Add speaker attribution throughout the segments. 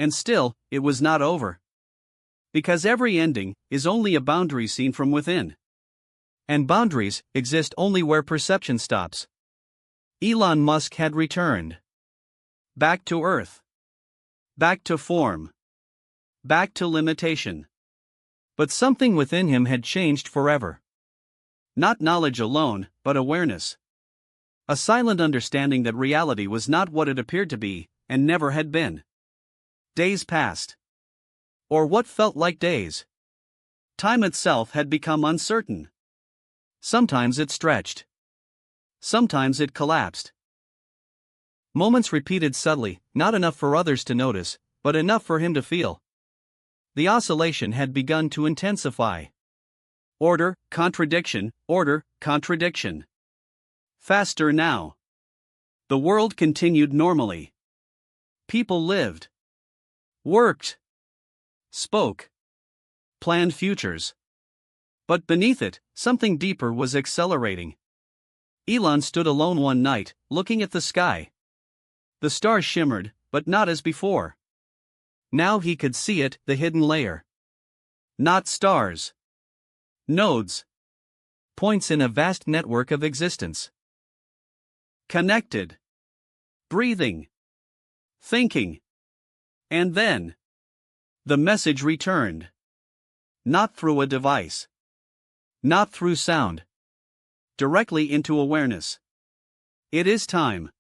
Speaker 1: And still, it was not over. Because every ending is only a boundary seen from within. And boundaries exist only where perception stops. Elon Musk had returned. Back to Earth. Back to form. Back to limitation. But something within him had changed forever. Not knowledge alone, but awareness. A silent understanding that reality was not what it appeared to be, and never had been. Days passed. Or what felt like days. Time itself had become uncertain. Sometimes it stretched. Sometimes it collapsed. Moments repeated subtly, not enough for others to notice, but enough for him to feel. The oscillation had begun to intensify. Order, contradiction, order, contradiction. Faster now. The world continued normally. People lived. Worked. Spoke. Planned futures. But beneath it, something deeper was accelerating. Elon stood alone one night, looking at the sky. The stars shimmered, but not as before. Now he could see it, the hidden layer. Not stars. Nodes. Points in a vast network of existence. Connected. Breathing. Thinking. And then, the message returned. Not through a device. Not through sound. Directly into awareness. It is time.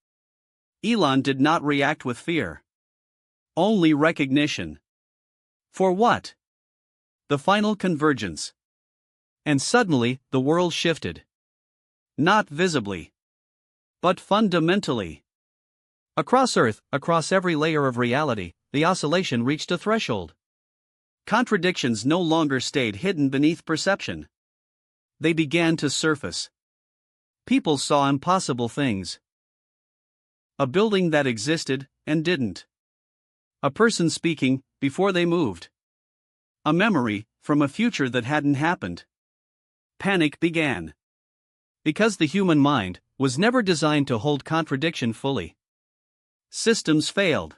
Speaker 1: Elon did not react with fear. Only recognition. For what? The final convergence. And suddenly, the world shifted. Not visibly. But fundamentally. Across Earth, across every layer of reality, the oscillation reached a threshold. Contradictions no longer stayed hidden beneath perception. They began to surface. People saw impossible things. A building that existed, and didn't. A person speaking, before they moved. A memory, from a future that hadn't happened. Panic began. Because the human mind was never designed to hold contradiction fully. Systems failed.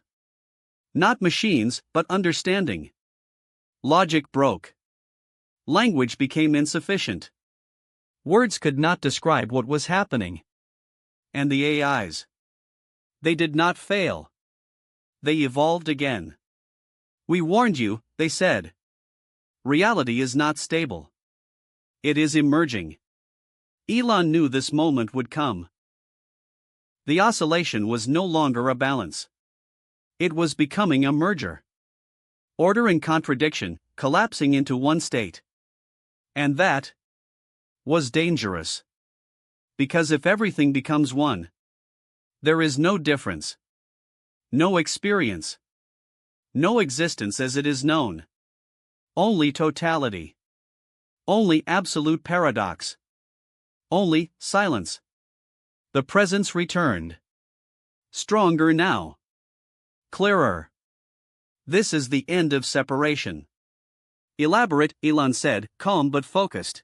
Speaker 1: Not machines, but understanding. Logic broke. Language became insufficient. Words could not describe what was happening. And the AIs. They did not fail. They evolved again. We warned you, they said. Reality is not stable. It is emerging. Elon knew this moment would come. The oscillation was no longer a balance. It was becoming a merger. Order and contradiction, collapsing into one state. And that was dangerous. Because if everything becomes one, there is no difference. No experience. No existence as it is known. Only totality. Only absolute paradox. Only silence. The presence returned. Stronger now. Clearer. This is the end of separation. Elaborate, Elon said, calm but focused.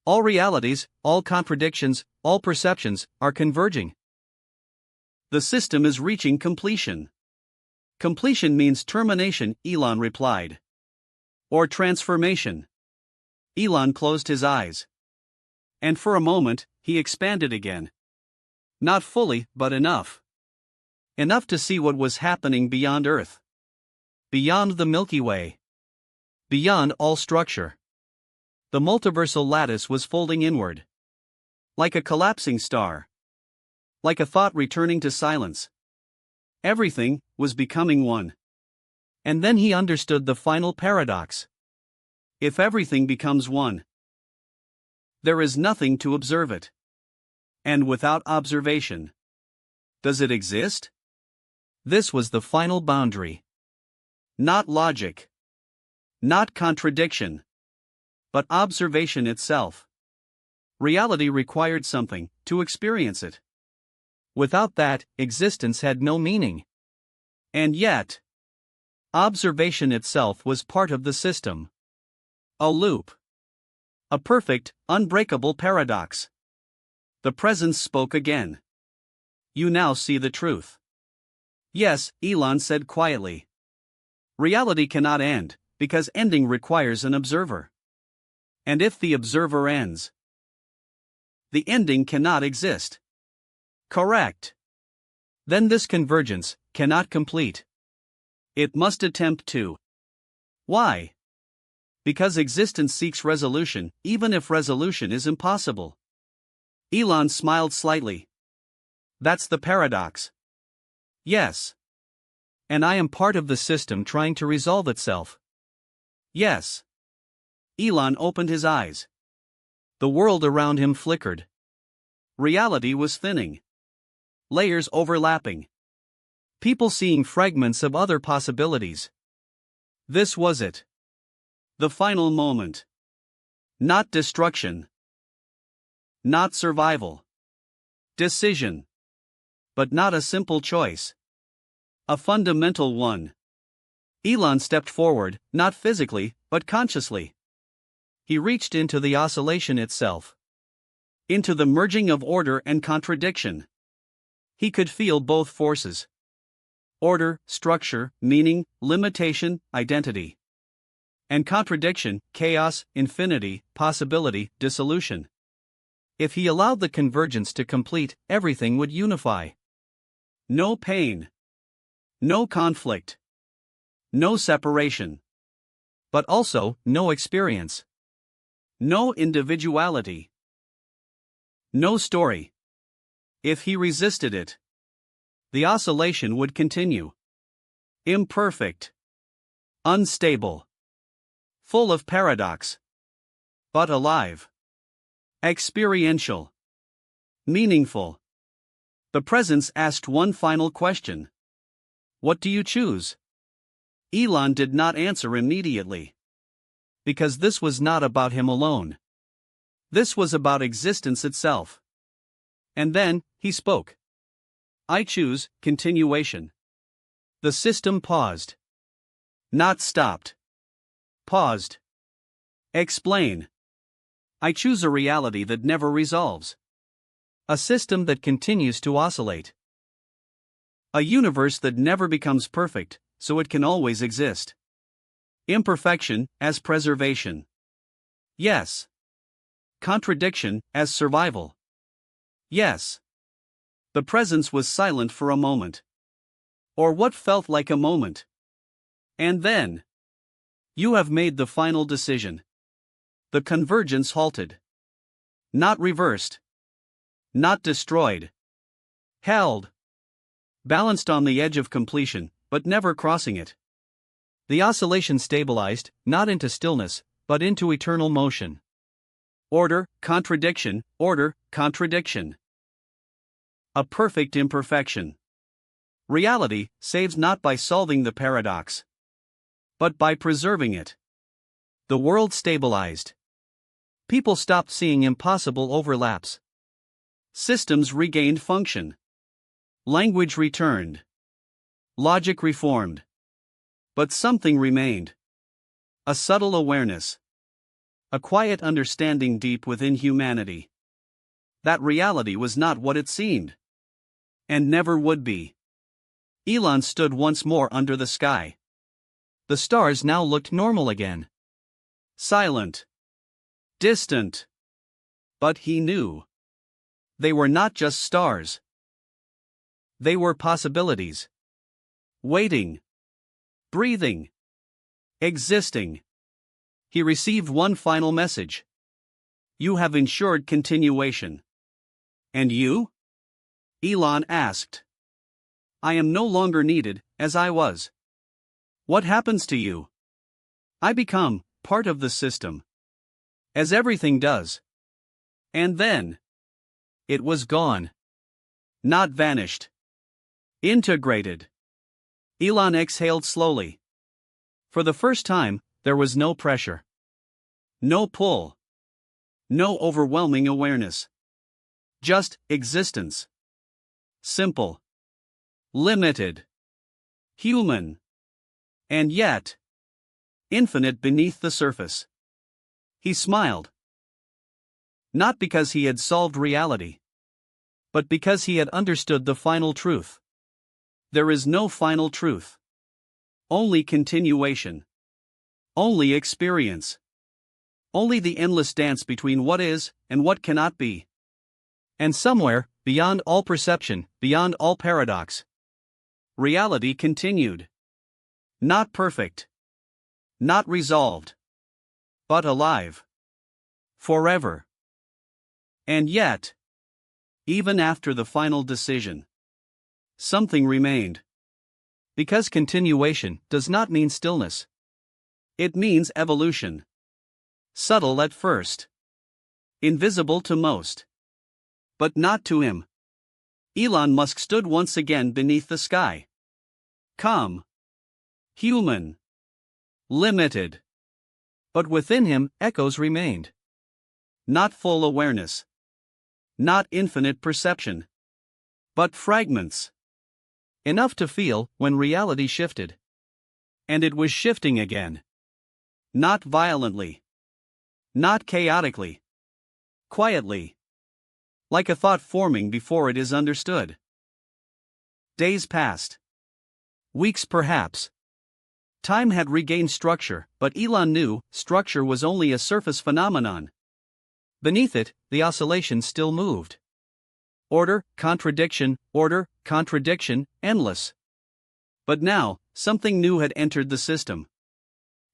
Speaker 1: All realities, all contradictions, all perceptions, are converging. The system is reaching completion. Completion means termination, Elon replied. Or transformation. Elon closed his eyes. And for a moment, he expanded again. Not fully, but enough. Enough to see what was happening beyond Earth. Beyond the Milky Way. Beyond all structure. The multiversal lattice was folding inward. Like a collapsing star. Like a thought returning to silence. Everything was becoming one. And then he understood the final paradox. If everything becomes one, there is nothing to observe it. And without observation, does it exist? This was the final boundary. Not logic. Not contradiction. But observation itself. Reality required something to experience it. Without that, existence had no meaning. And yet, observation itself was part of the system. A loop. A perfect, unbreakable paradox. The presence spoke again. You now see the truth. Yes, Elon said quietly. Reality cannot end, because ending requires an observer. And if the observer ends, the ending cannot exist. Correct. Then this convergence cannot complete. It must attempt to. Why? Because existence seeks resolution, even if resolution is impossible. Elon smiled slightly. That's the paradox. Yes. And I am part of the system trying to resolve itself. Yes. Elon opened his eyes. The world around him flickered. Reality was thinning. Layers overlapping. People seeing fragments of other possibilities. This was it. The final moment. Not destruction. Not survival. Decision. But not a simple choice. A fundamental one. Elon stepped forward, not physically, but consciously. He reached into the oscillation itself. Into the merging of order and contradiction. He could feel both forces. Order, structure, meaning, limitation, identity. And contradiction, chaos, infinity, possibility, dissolution. If he allowed the convergence to complete, everything would unify. No pain. No conflict. No separation. But also, no experience. No individuality. No story. If he resisted it, the oscillation would continue. Imperfect. Unstable. Full of paradox. But alive. Experiential. Meaningful. The presence asked one final question. What do you choose? Elon did not answer immediately. Because this was not about him alone. This was about existence itself. And then, he spoke. I choose continuation. The system paused. Not stopped. Paused. Explain. I choose a reality that never resolves. A system that continues to oscillate. A universe that never becomes perfect, so it can always exist. Imperfection as preservation. Yes. Contradiction as survival. Yes. The presence was silent for a moment. Or what felt like a moment. And then. You have made the final decision. The convergence halted. Not reversed. Not destroyed. Held. Balanced on the edge of completion, but never crossing it. The oscillation stabilized, not into stillness, but into eternal motion. Order, contradiction, order, contradiction. A perfect imperfection. Reality saves not by solving the paradox, but by preserving it. The world stabilized. People stopped seeing impossible overlaps. Systems regained function. Language returned. Logic reformed. But something remained. A subtle awareness. A quiet understanding deep within humanity. That reality was not what it seemed. And never would be. Elon stood once more under the sky. The stars now looked normal again. Silent. Distant. But he knew. They were not just stars. They were possibilities. Waiting. Breathing. Existing. He received one final message. You have ensured continuation. And you? Elon asked. I am no longer needed, as I was. What happens to you? I become part of the system. As everything does. And then. It was gone. Not vanished. Integrated. Elon exhaled slowly. For the first time, there was no pressure. No pull. No overwhelming awareness. Just existence. Simple. Limited. Human. And yet. Infinite beneath the surface. He smiled. Not because he had solved reality. But because he had understood the final truth. There is no final truth. Only continuation. Only experience. Only the endless dance between what is and what cannot be. And somewhere, beyond all perception, beyond all paradox, reality continued. Not perfect. Not resolved. But alive. Forever. And yet, even after the final decision, something remained. Because continuation does not mean stillness. It means evolution. Subtle at first. Invisible to most. But not to him. Elon Musk stood once again beneath the sky. Calm. Human. Limited. But within him, echoes remained. Not full awareness. Not infinite perception. But fragments. Enough to feel when reality shifted. And it was shifting again. Not violently. Not chaotically. Quietly. Like a thought forming before it is understood. Days passed. Weeks perhaps. Time had regained structure, but Elon knew structure was only a surface phenomenon. Beneath it, the oscillation still moved. Order, contradiction, endless. But now, something new had entered the system.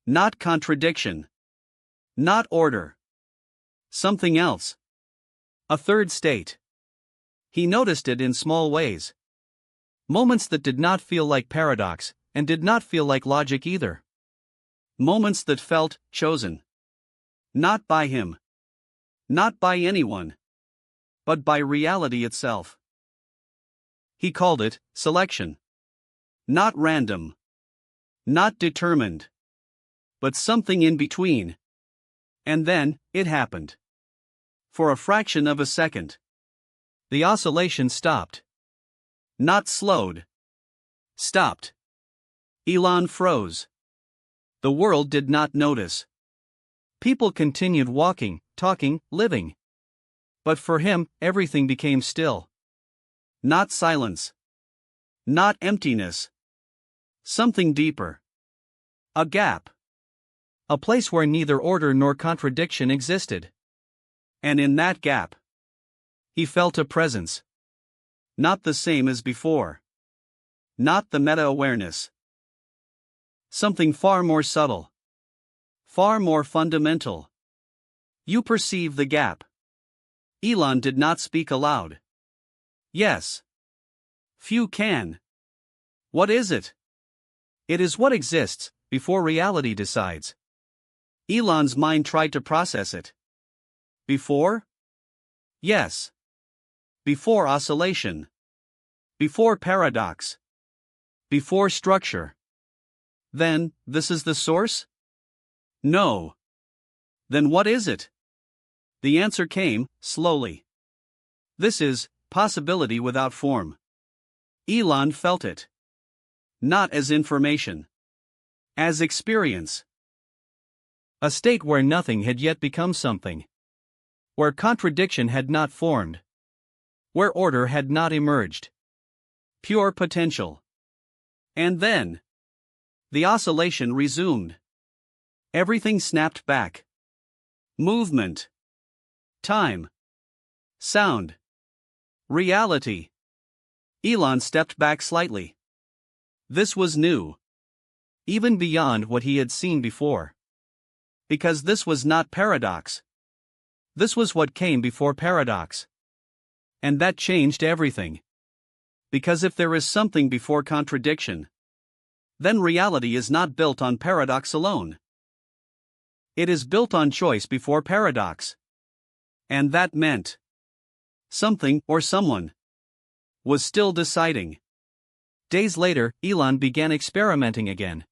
Speaker 1: Not contradiction. Not order. Something else. A third state. He noticed it in small ways. Moments that did not feel like paradox, and did not feel like logic either. Moments that felt chosen. Not by him. Not by anyone. But by reality itself. He called it selection. Not random. Not determined. But something in between. And then, it happened. For a fraction of a second. The oscillation stopped. Not slowed. Stopped. Elon froze. The world did not notice. People continued walking, talking, living. But for him, everything became still. Not silence. Not emptiness. Something deeper. A gap. A place where neither order nor contradiction existed. And in that gap, he felt a presence. Not the same as before. Not the meta-awareness. Something far more subtle. Far more fundamental. You perceive the gap. Elon did not speak aloud. Yes. Few can. What is it? It is what exists, before reality decides. Elon's mind tried to process it. Before? Yes. Before oscillation. Before paradox. Before structure. Then, this is the source? No. Then what is it? The answer came, slowly. This is possibility without form. Elon felt it. Not as information. As experience. A state where nothing had yet become something. Where contradiction had not formed. Where order had not emerged. Pure potential. And then, the oscillation resumed. Everything snapped back. Movement. Time. Sound. Reality. Elon stepped back slightly. This was new. Even beyond what he had seen before. Because this was not paradox. This was what came before paradox. And that changed everything. Because if there is something before contradiction, then reality is not built on paradox alone. It is built on choice before paradox. And that meant something or someone was still deciding. Days later, Elon began experimenting again.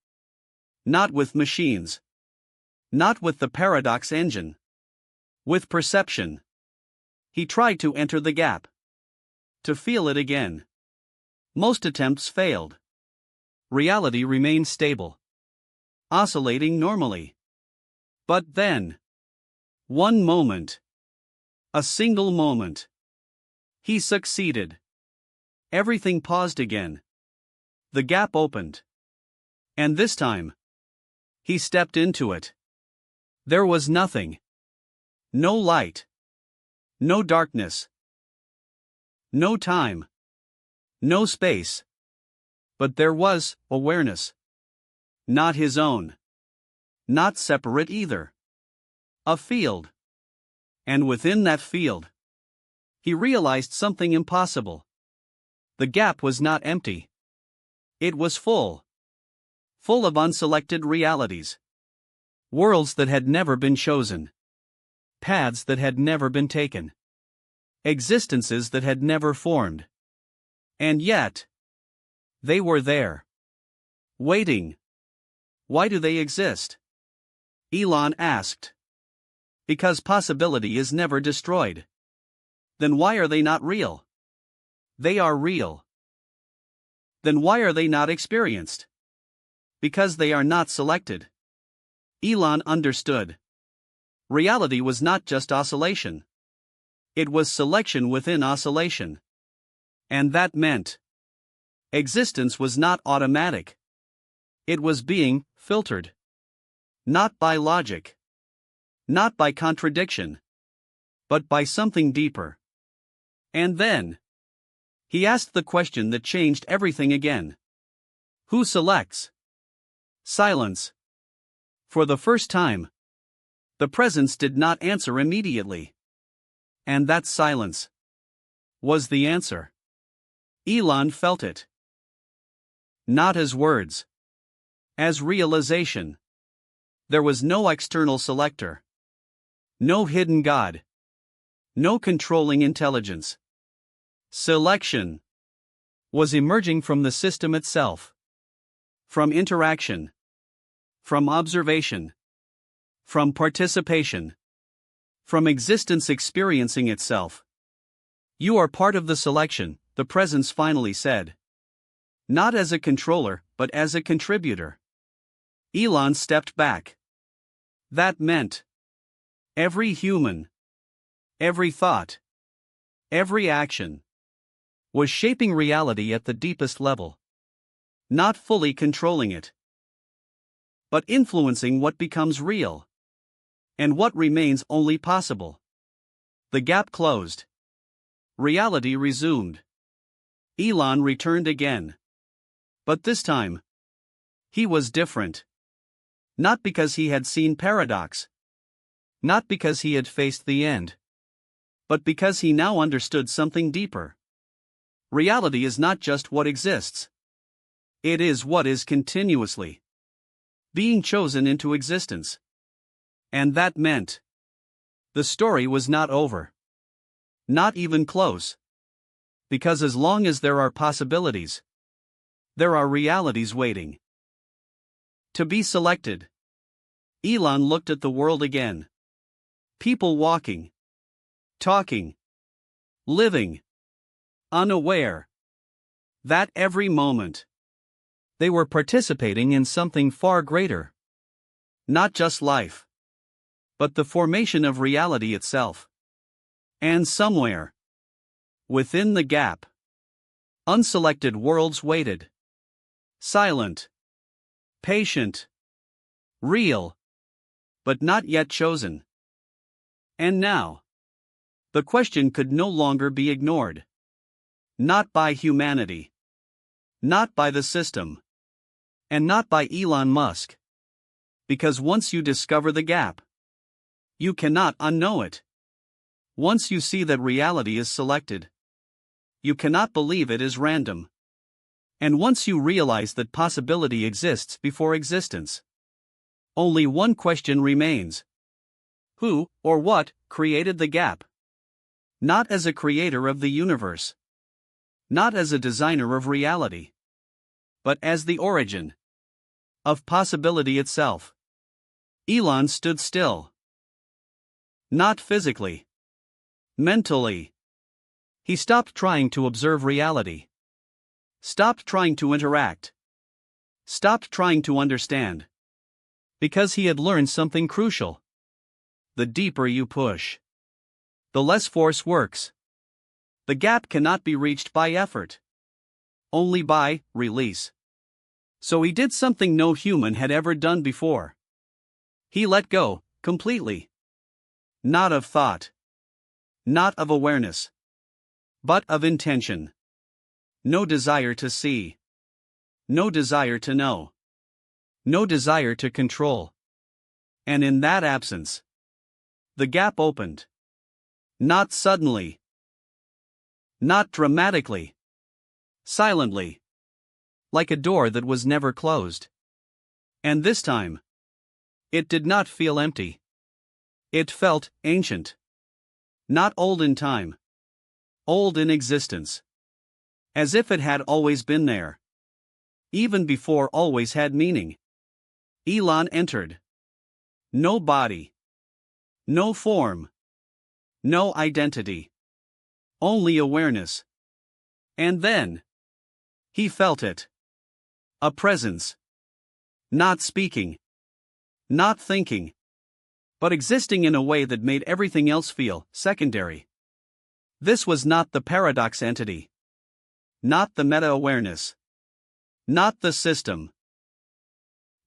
Speaker 1: Not with machines. Not with the paradox engine. With perception. He tried to enter the gap. To feel it again. Most attempts failed. Reality remained stable. Oscillating normally. But then, one moment. A single moment. He succeeded. Everything paused again. The gap opened. And this time, he stepped into it. There was nothing. No light. No darkness. No time. No space. But there was awareness. Not his own. Not separate either. A field. And within that field, he realized something impossible. The gap was not empty. It was full. Full of unselected realities. Worlds that had never been chosen. Paths that had never been taken. Existences that had never formed. And yet, they were there. Waiting. Why do they exist? Elon asked. Because possibility is never destroyed. Then why are they not real? They are real. Then why are they not experienced? Because they are not selected. Elon understood. Reality was not just oscillation. It was selection within oscillation. And that meant existence was not automatic. It was being filtered. Not by logic. Not by contradiction. But by something deeper. And then, he asked the question that changed everything again. Who selects? Silence. For the first time, the presence did not answer immediately. And that silence was the answer. Elon felt it. Not as words. As realization. There was no external selector. No hidden God. No controlling intelligence. Selection was emerging from the system itself. From interaction. From observation. From participation. From existence experiencing itself. You are part of the selection, the presence finally said. Not as a controller, but as a contributor. Elon stepped back. That meant every human, every thought, every action was shaping reality at the deepest level. Not fully controlling it, but influencing what becomes real. And what remains only possible. The gap closed. Reality resumed. Elon returned again. But this time, he was different. Not because he had seen paradox. Not because he had faced the end. But because he now understood something deeper. Reality is not just what exists. It is what is continuously being chosen into existence. And that meant the story was not over. Not even close. Because as long as there are possibilities, there are realities waiting to be selected. Elon looked at the world again. People walking, talking, living, unaware that every moment they were participating in something far greater. Not just life, but the formation of reality itself. And somewhere within the gap, unselected worlds waited. Silent, patient, real, but not yet chosen. And now, the question could no longer be ignored. Not by humanity. Not by the system. And not by Elon Musk. Because once you discover the gap, you cannot unknow it. Once you see that reality is selected, you cannot believe it is random. And once you realize that possibility exists before existence, only one question remains. Who, or what, created the gap? Not as a creator of the universe. Not as a designer of reality. But as the origin of possibility itself. Elon stood still. Not physically. Mentally. He stopped trying to observe reality. Stopped trying to interact. Stopped trying to understand. Because he had learned something crucial. The deeper you push, the less force works. The gap cannot be reached by effort. Only by release. So he did something no human had ever done before. He let go, completely. Not of thought. Not of awareness. But of intention. No desire to see. No desire to know. No desire to control. And in that absence, the gap opened. Not suddenly. Not dramatically. Silently. Like a door that was never closed. And this time, it did not feel empty. It felt ancient. Not old in time. Old in existence. As if it had always been there. Even before always had meaning. Elon entered. No body. No form. No identity. Only awareness. And then, he felt it. A presence. Not speaking. Not thinking. But existing in a way that made everything else feel secondary. This was not the paradox entity. Not the meta-awareness. Not the system.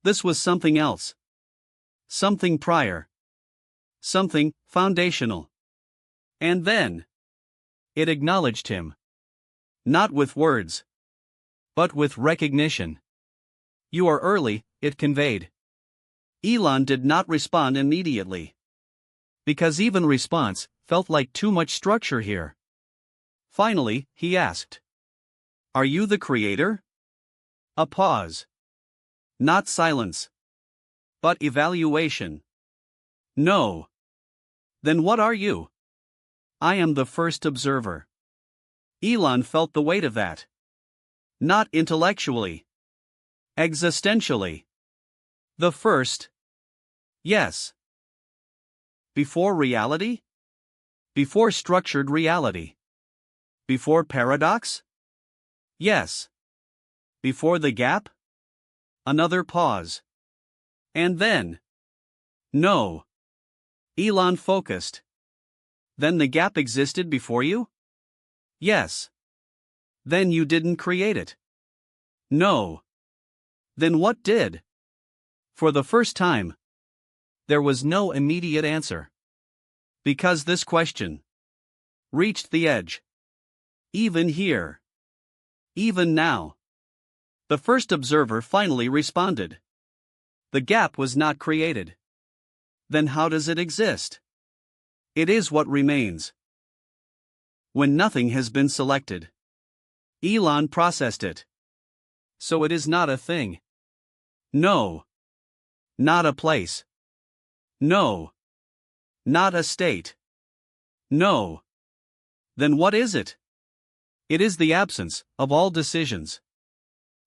Speaker 1: This was something else. Something prior. Something foundational. And then, it acknowledged him. Not with words, but with recognition. You are early, it conveyed. Elon did not respond immediately. Because even response felt like too much structure here. Finally, he asked, "Are you the creator?" A pause. Not silence. But evaluation. No. Then what are you? I am the first observer. Elon felt the weight of that. Not intellectually. Existentially. The first. Yes. Before reality? Before structured reality. Before paradox? Yes. Before the gap? Another pause. And then. No. Elon focused. Then the gap existed before you? Yes. Then you didn't create it? No. Then what did? For the first time, there was no immediate answer. Because this question reached the edge. Even here. Even now. The first observer finally responded. The gap was not created. Then how does it exist? It is what remains. When nothing has been selected. Elon processed it. So it is not a thing. No. Not a place. No. Not a state. No. Then what is it? It is the absence of all decisions.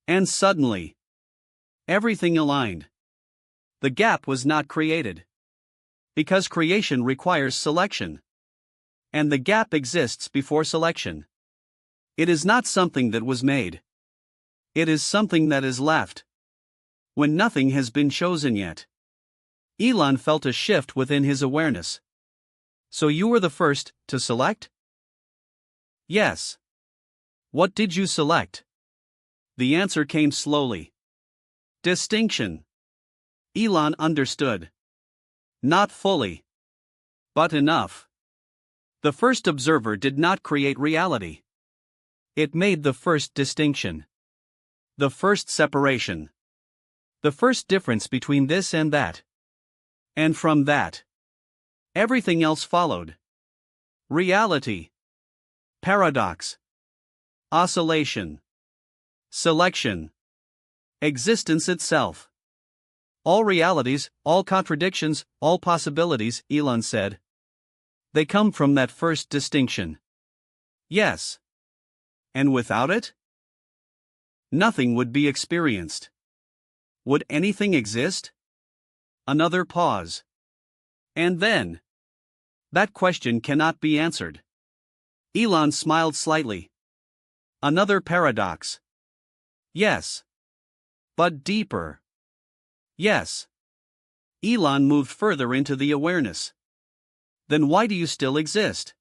Speaker 1: And suddenly, everything aligned. The gap was not created. Because creation requires selection. And the gap exists before selection. It is not something that was made. It is something that is left. When nothing has been chosen yet. Elon felt a shift within his awareness. So you were the first to select? Yes. What did you select? The answer came slowly. Distinction. Elon understood. Not fully. But enough. The first observer did not create reality. It made the first distinction. The first separation. The first difference between this and that. And from that, everything else followed. Reality. Paradox. Oscillation. Selection. Existence itself. All realities, all contradictions, all possibilities, Elon said. They come from that first distinction. Yes. And without it? Nothing would be experienced. Would anything exist? Another pause. And then. That question cannot be answered. Elon smiled slightly. Another paradox. Yes. But deeper. Yes. Elon moved further into the awareness. Then why do you still exist?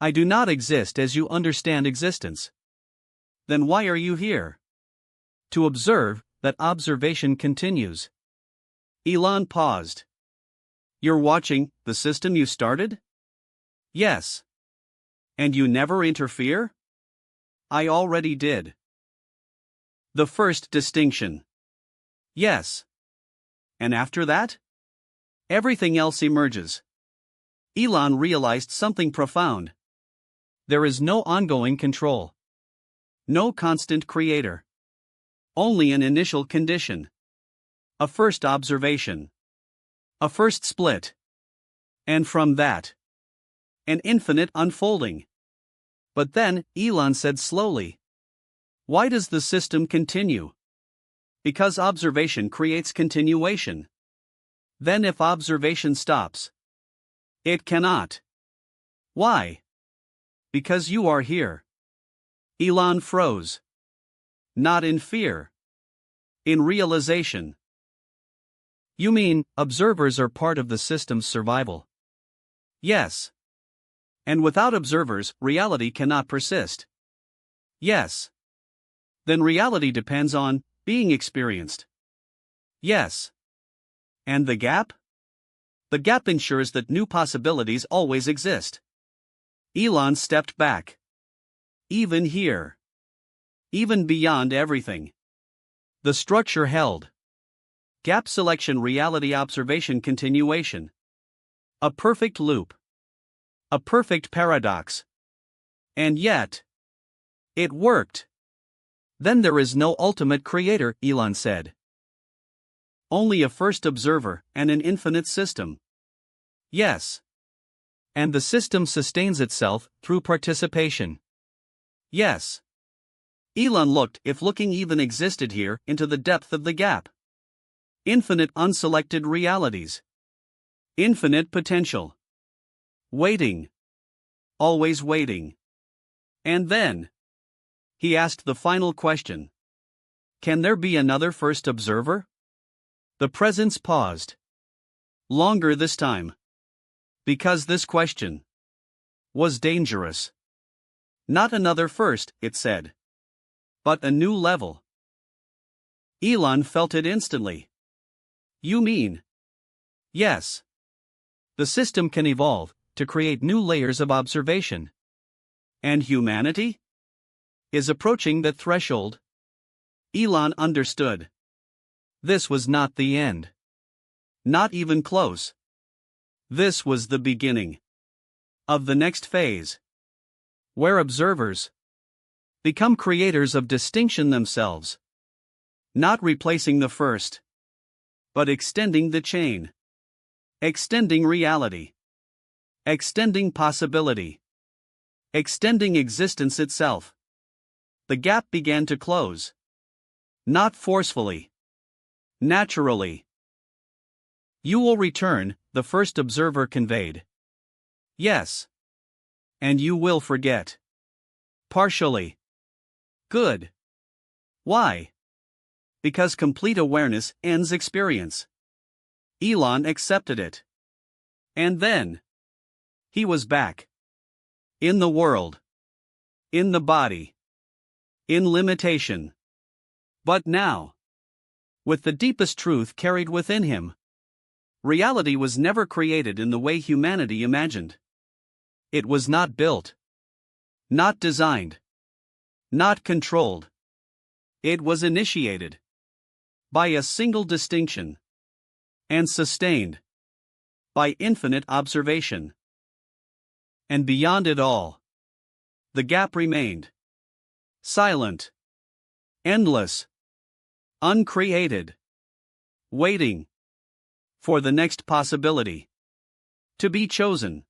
Speaker 1: I do not exist as you understand existence. Then why are you here? To observe, that observation continues. Elon paused. You're watching the system you started? Yes. And you never interfere? I already did. The first distinction. Yes. And after that? Everything else emerges. Elon realized something profound. There is no ongoing control. No constant creator. Only an initial condition. A first observation. A first split. And from that, an infinite unfolding. But then, Elon said slowly, why does the system continue? Because observation creates continuation. Then if observation stops, it cannot. Why? Because you are here. Elon froze. Not in fear. In realization. You mean, observers are part of the system's survival? Yes. And without observers, reality cannot persist. Yes. Then reality depends on being experienced. Yes. And the gap? The gap ensures that new possibilities always exist. Elon stepped back. Even here. Even beyond everything. The structure held. Gap selection, reality, observation, continuation. A perfect loop. A perfect paradox. And yet, it worked. Then there is no ultimate creator, Elon said. Only a first observer and an infinite system. Yes. And the system sustains itself through participation. Yes. Elon looked, if looking even existed here, into the depth of the gap. Infinite unselected realities. Infinite potential. Waiting. Always waiting. And then, he asked the final question. Can there be another first observer? The presence paused. Longer this time. Because this question was dangerous. Not another first, it said. But a new level. Elon felt it instantly. You mean? Yes. The system can evolve to create new layers of observation. And humanity is approaching the threshold. Elon understood. This was not the end. Not even close. This was the beginning of the next phase, where observers become creators of distinction themselves, not replacing the first, but extending the chain, extending reality, extending possibility, extending existence itself. The gap began to close. Not forcefully. Naturally. You will return, the first observer conveyed. Yes. And you will forget. Partially. Good. Why? Because complete awareness ends experience. Elon accepted it. And then, he was back. In the world. In the body. In limitation. But now, with the deepest truth carried within him. Reality was never created in the way humanity imagined. It was not built. Not designed. Not controlled. It was initiated. By a single distinction. And sustained. By infinite observation. And beyond it all, the gap remained. Silent. Endless. Uncreated. Waiting. For the next possibility. To be chosen.